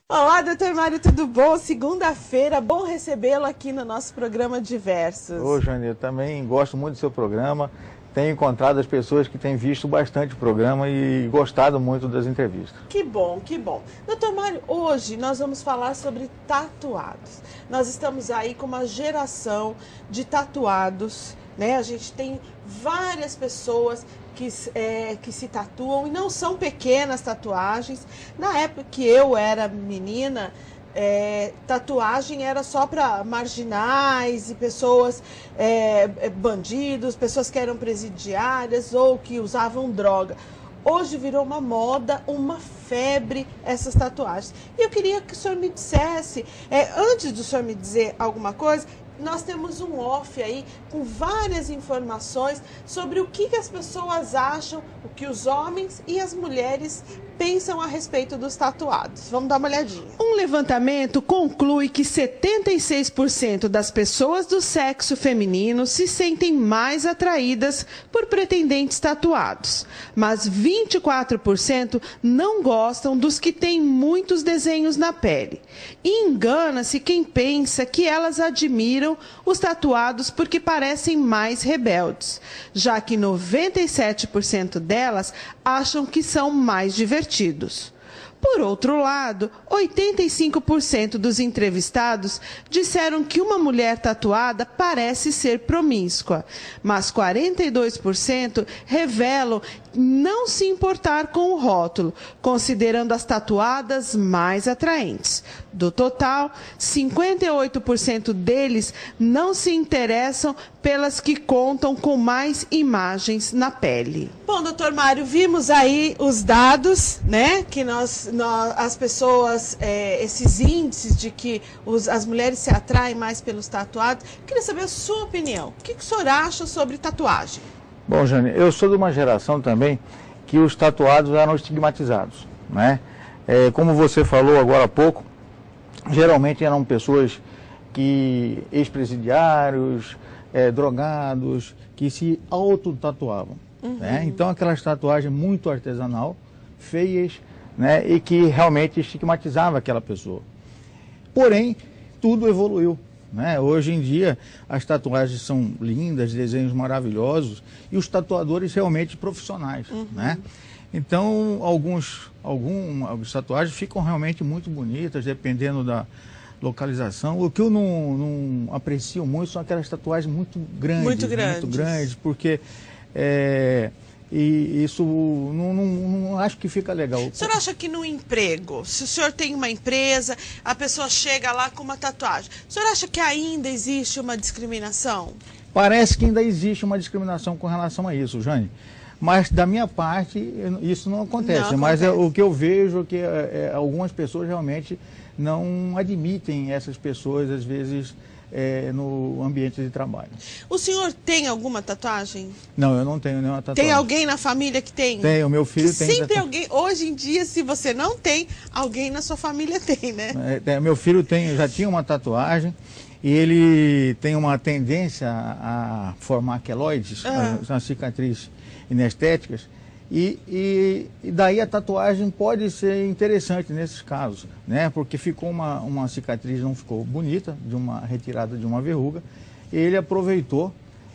Olá, doutor Mário, tudo bom? Segunda-feira, bom recebê-lo aqui no nosso programa Diversos. Ô, Jane, eu também gosto muito do seu programa. Tenho encontrado as pessoas que têm visto bastante o programa e gostado muito das entrevistas. Que bom, que bom. Doutor Mário, hoje nós vamos falar sobre tatuados. Nós estamos aí com uma geração de tatuados, né? A gente tem várias pessoas que se tatuam e não são pequenas tatuagens. Na época que eu era menina, tatuagem era só para marginais e pessoas, bandidos, pessoas que eram presidiárias ou que usavam droga. Hoje virou uma moda, uma febre essas tatuagens. E eu queria que o senhor me dissesse, antes do senhor me dizer alguma coisa, nós temos um off aí com várias informações sobre o que as pessoas acham, o que os homens e as mulheres pensam a respeito dos tatuados. Vamos dar uma olhadinha. Um levantamento conclui que 76% das pessoas do sexo feminino se sentem mais atraídas por pretendentes tatuados, mas 24% não gostam dos que têm muitos desenhos na pele. E engana-se quem pensa que elas admiram os tatuados porque parecem mais rebeldes, já que 97% delas acham que são mais divertidos. Por outro lado, 85% dos entrevistados disseram que uma mulher tatuada parece ser promíscua, mas 42% revelam não se importar com o rótulo, considerando as tatuadas mais atraentes. Do total, 58% deles não se interessam pelas que contam com mais imagens na pele. Bom, doutor Mário, vimos aí os dados, né, que as pessoas, esses índices de que as mulheres se atraem mais pelos tatuados. Queria saber a sua opinião. O que o senhor acha sobre tatuagem? Bom, Jane, eu sou de uma geração também que os tatuados eram estigmatizados, né? Como você falou agora há pouco, geralmente eram pessoas que ex-presidiários, drogados, que se auto-tatuavam, né? Então aquelas tatuagens muito artesanal, feias, né? E que realmente estigmatizava aquela pessoa. Porém, tudo evoluiu, né? Hoje em dia as tatuagens são lindas, desenhos maravilhosos e os tatuadores realmente profissionais, né? Então algumas tatuagens ficam realmente muito bonitas, dependendo da localização. O que eu não aprecio muito são aquelas tatuagens muito grandes, porque e isso não acho que fica legal. O senhor acha que no emprego, se o senhor tem uma empresa, a pessoa chega lá com uma tatuagem, o senhor acha que ainda existe uma discriminação? Parece que ainda existe uma discriminação com relação a isso, Jane. Mas da minha parte, isso não acontece. Mas o que eu vejo é que algumas pessoas realmente não admitem essas pessoas, às vezes, no ambiente de trabalho. O senhor tem alguma tatuagem? Não, eu não tenho nenhuma tatuagem. Tem alguém na família que tem? Tem, o meu filho tem. Sempre alguém, hoje em dia, se você não tem, alguém na sua família tem, né? Meu filho já tinha uma tatuagem e ele tem uma tendência a formar queloides, uma cicatriz inestéticas. E daí a tatuagem pode ser interessante nesses casos, né? Porque ficou uma cicatriz, não ficou bonita, de uma retirada de uma verruga. Ele aproveitou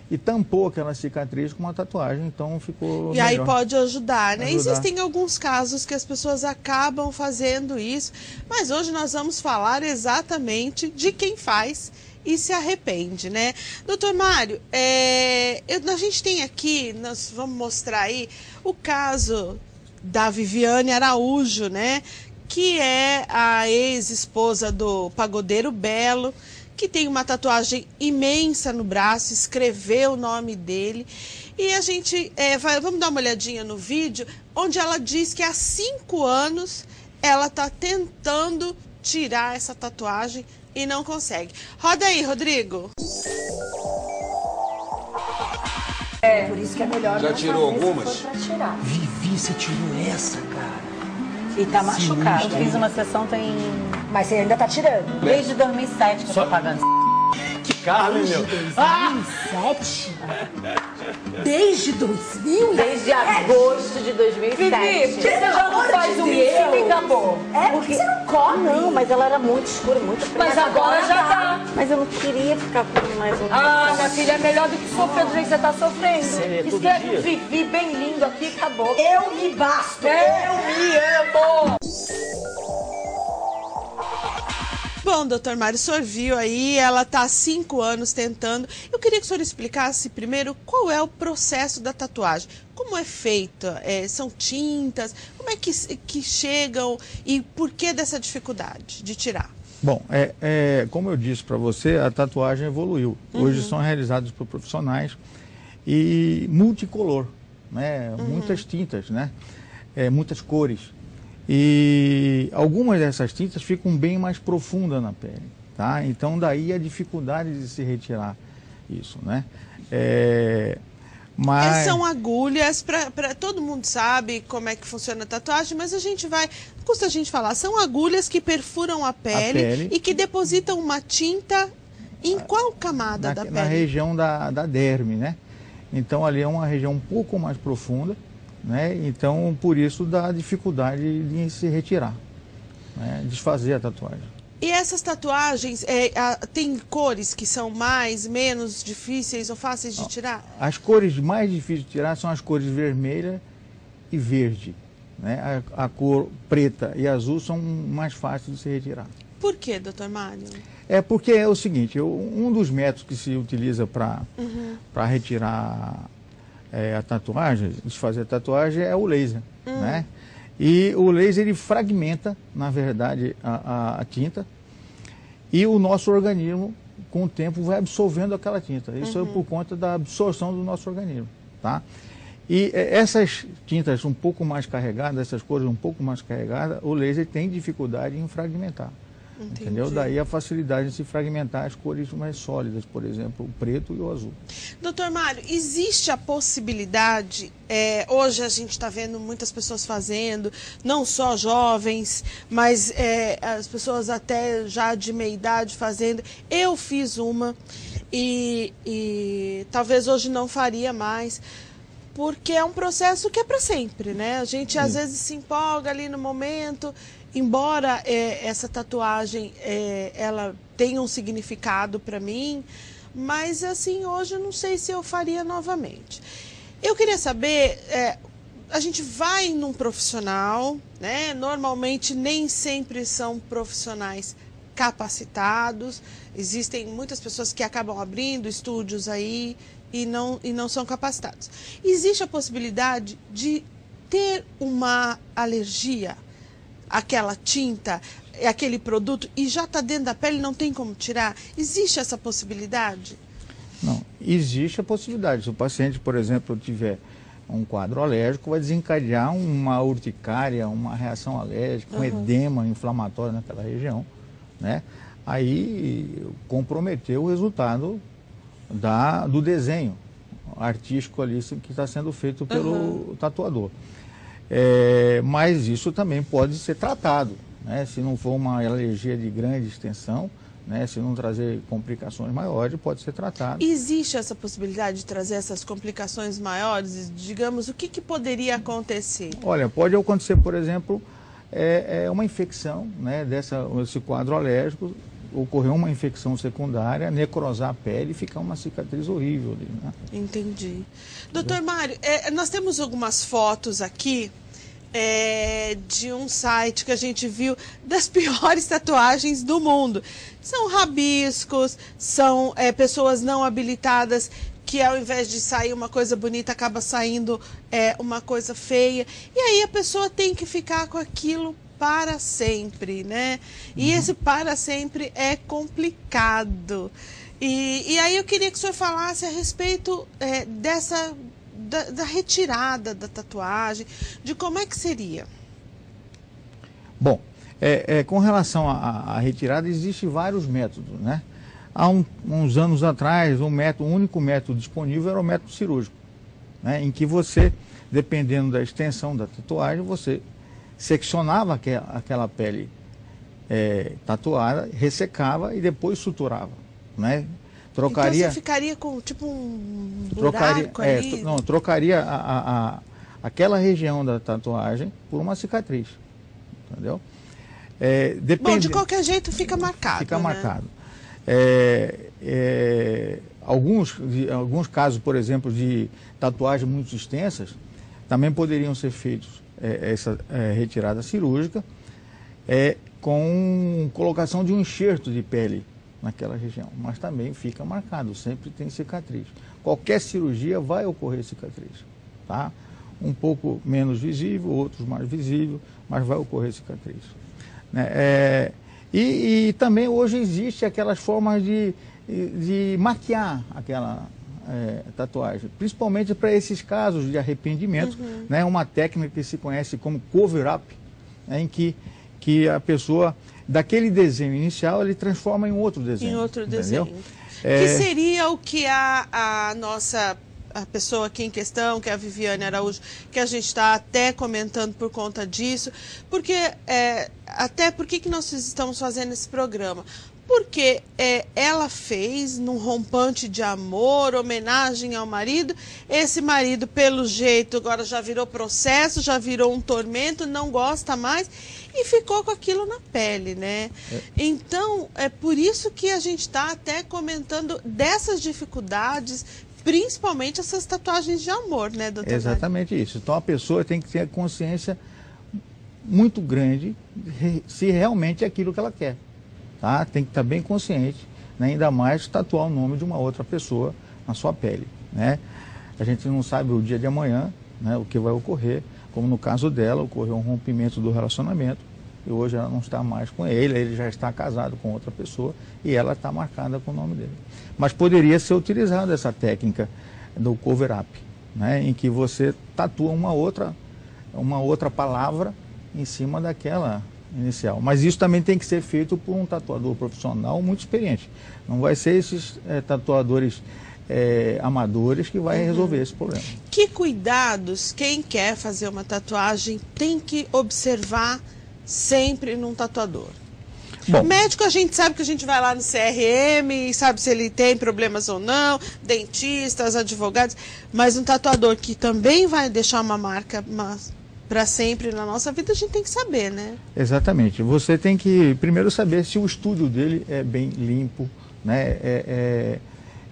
e tampou aquela cicatriz com uma tatuagem, então ficou melhor. Aí pode ajudar, né? Existem alguns casos que as pessoas acabam fazendo isso, mas hoje nós vamos falar exatamente de quem faz e se arrepende, né? Doutor Mário, a gente tem aqui, nós vamos mostrar aí, o caso da Viviane Araújo, né? Que é a ex-esposa do pagodeiro Belo, que tem uma tatuagem imensa no braço, escreveu o nome dele. E a gente, vamos dar uma olhadinha no vídeo, onde ela diz que há 5 anos ela está tentando tirar essa tatuagem e não consegue. Roda aí, Rodrigo. Por isso que é melhor. Já tirou algumas? Vivi, você tirou essa, cara. E tá machucado. Eu fiz uma sessão tem... Mas você ainda tá tirando. Desde 2007 que eu tô pagando. Carmen, meu. 2007? Desde 2000? Desde agosto de 2007. Vivi, por que você já não faz um química, amor? Porque você não come. Não, mas ela era muito escura, muito preta. Mas agora já tá. Mas eu não queria ficar com mais um. Ah, minha filha, é melhor do que sofrer do jeito que você tá sofrendo. Sério, todo Escreve dia? um Vivi bem lindo aqui e acabou. Eu me basto. Eu me amo. Bom, doutor Mário, o senhor viu aí, ela está há 5 anos tentando. Eu queria que o senhor explicasse primeiro qual é o processo da tatuagem. Como é feita? São tintas? Como é que chegam e por que dessa dificuldade de tirar? Bom, como eu disse para você, a tatuagem evoluiu. Hoje são realizadas por profissionais e multicolor, né? Muitas tintas, né? Muitas cores. E algumas dessas tintas ficam bem mais profundas na pele, tá? Então daí a dificuldade de se retirar isso, né? São agulhas, todo mundo sabe como é que funciona a tatuagem, mas não custa a gente falar, são agulhas que perfuram a pele e que depositam uma tinta em qual camada da pele? Na região da derme, né? Então ali é uma região um pouco mais profunda, né? Então por isso dá dificuldade de se retirar, né? Desfazer a tatuagem. E essas tatuagens, tem cores que são menos difíceis ou fáceis de tirar? As cores mais difíceis de tirar são as cores vermelha e verde, né? A cor preta e azul são mais fáceis de se retirar. Por quê, doutor Mário? Porque é o seguinte, um dos métodos que se utiliza para retirar a tatuagem, desfazer a tatuagem, é o laser, né? E o laser, ele fragmenta, na verdade, a tinta, e o nosso organismo, com o tempo, vai absorvendo aquela tinta. Isso é por conta da absorção do nosso organismo, tá? E essas tintas um pouco mais carregadas, essas cores um pouco mais carregadas, o laser tem dificuldade em fragmentar. Entendi. Entendeu? Daí a facilidade de se fragmentar as cores mais sólidas, por exemplo, o preto e o azul. Doutor Mário, existe a possibilidade, hoje a gente está vendo muitas pessoas fazendo, não só jovens, mas as pessoas até já de meia idade fazendo. Eu fiz uma e talvez hoje não faria mais, porque é um processo que é para sempre, né? A gente às vezes se empolga ali no momento. Embora essa tatuagem ela tenha um significado para mim, mas assim, hoje eu não sei se eu faria novamente. Eu queria saber, a gente vai num profissional, né? Normalmente nem sempre são profissionais capacitados, existem muitas pessoas que acabam abrindo estúdios aí e não são capacitados. Existe a possibilidade de ter uma alergia aquela tinta, aquele produto, e já está dentro da pele, não tem como tirar? Existe essa possibilidade? Não, existe a possibilidade. Se o paciente, por exemplo, tiver um quadro alérgico, vai desencadear uma urticária, uma reação alérgica, um edema inflamatório naquela região, né? Aí comprometeu o resultado do desenho artístico ali que está sendo feito pelo tatuador. Mas isso também pode ser tratado, né? Se não for uma alergia de grande extensão, né? Se não trazer complicações maiores, pode ser tratado. Existe essa possibilidade de trazer essas complicações maiores? Digamos, o que poderia acontecer? Olha, pode acontecer, por exemplo, uma infecção, né? Desse quadro alérgico, ocorrer uma infecção secundária, necrosar a pele e ficar uma cicatriz horrível ali, né? Entendi. Doutor Mário, nós temos algumas fotos aqui de um site que a gente viu das piores tatuagens do mundo. São rabiscos, são pessoas não habilitadas que ao invés de sair uma coisa bonita, acaba saindo uma coisa feia. E aí a pessoa tem que ficar com aquilo para sempre, né? E esse para sempre é complicado. E aí eu queria que o senhor falasse a respeito da retirada da tatuagem, de como é que seria. Bom, com relação à retirada, existem vários métodos, né? Há uns anos atrás, o único método disponível era o método cirúrgico, né? Em que você, dependendo da extensão da tatuagem, você seccionava aquela pele tatuada, ressecava e depois suturava, né? Trocaria, então você ficaria com tipo um buraco ali? Não, trocaria aquela região da tatuagem por uma cicatriz, entendeu? Bom, de qualquer jeito fica marcado. Fica, né, marcado. Alguns casos, por exemplo, de tatuagens muito extensas, também poderiam ser feitos essa retirada cirúrgica com colocação de um enxerto de pele naquela região, mas também fica marcado, sempre tem cicatriz. Qualquer cirurgia vai ocorrer cicatriz, tá? Um pouco menos visível, outros mais visível, mas vai ocorrer cicatriz. Né? E também hoje existe aquelas formas de maquiar aquela tatuagem, principalmente para esses casos de arrependimento, né? Uma técnica que se conhece como cover-up, né? Em que a pessoa, daquele desenho inicial, ele transforma em outro desenho. Em outro entendeu? desenho. Que seria o que a pessoa aqui em questão, que é a Viviane Araújo, que a gente está até comentando por conta disso, porque até por que nós estamos fazendo esse programa? Porque ela fez, num rompante de amor, homenagem ao marido. Esse marido, pelo jeito, agora já virou processo, já virou um tormento, não gosta mais e ficou com aquilo na pele, né? Então, é por isso que a gente está até comentando dessas dificuldades, principalmente essas tatuagens de amor, né, doutor? Exatamente isso. Então, a pessoa tem que ter consciência muito grande se realmente é aquilo que ela quer. Tá? Tem que estar bem consciente, né? Ainda mais tatuar o nome de uma outra pessoa na sua pele, né? A gente não sabe o dia de amanhã, né, o que vai ocorrer, como no caso dela, ocorreu um rompimento do relacionamento e hoje ela não está mais com ele já está casado com outra pessoa e ela está marcada com o nome dele. Mas poderia ser utilizada essa técnica do cover-up, né, em que você tatua uma outra palavra em cima daquela inicial. Mas isso também tem que ser feito por um tatuador profissional muito experiente. Não vai ser esses tatuadores amadores que vai resolver esse problema. Que cuidados quem quer fazer uma tatuagem tem que observar sempre num tatuador? Bom, médico, a gente sabe que a gente vai lá no CRM e sabe se ele tem problemas ou não, dentistas, advogados, mas um tatuador que também vai deixar uma marca para sempre na nossa vida, a gente tem que saber, né? Exatamente. Você tem que primeiro saber se o estúdio dele é bem limpo, né?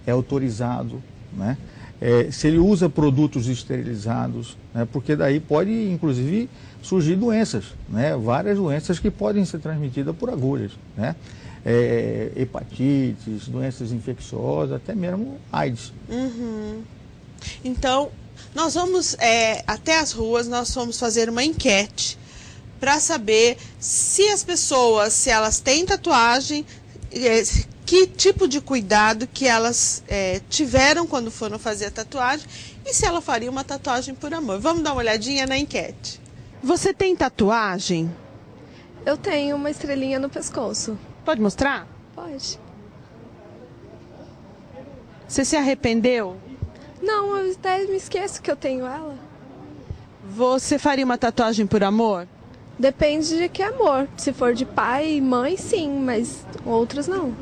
É autorizado, né? Se ele usa produtos esterilizados, né? Porque daí pode, inclusive, surgir doenças, né? Várias doenças que podem ser transmitidas por agulhas, né? Hepatites, doenças infecciosas, até mesmo AIDS. Então, nós vamos até as ruas, nós vamos fazer uma enquete para saber se as pessoas, se elas têm tatuagem, que tipo de cuidado que elas tiveram quando foram fazer a tatuagem e se ela faria uma tatuagem por amor. Vamos dar uma olhadinha na enquete. Você tem tatuagem? Eu tenho uma estrelinha no pescoço. Pode mostrar? Pode. Você se arrependeu? Não, eu até me esqueço que eu tenho ela. Você faria uma tatuagem por amor? Depende de que amor. Se for de pai e mãe, sim, mas outros não.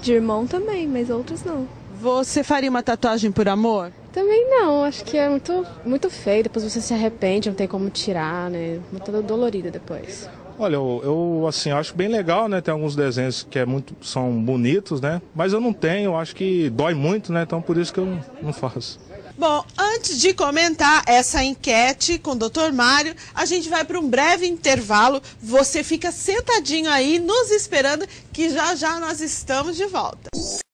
De irmão também, mas outros não. Você faria uma tatuagem por amor? Também não, acho que é muito feio. Depois você se arrepende, não tem como tirar, né? Muito dolorida depois. Olha, eu assim, acho bem legal, né? Tem alguns desenhos que são bonitos, né? Mas eu não tenho, eu acho que dói muito, né? Então por isso que eu não faço. Bom, antes de comentar essa enquete com o Dr. Mário, a gente vai para um breve intervalo. Você fica sentadinho aí, nos esperando, que já já nós estamos de volta.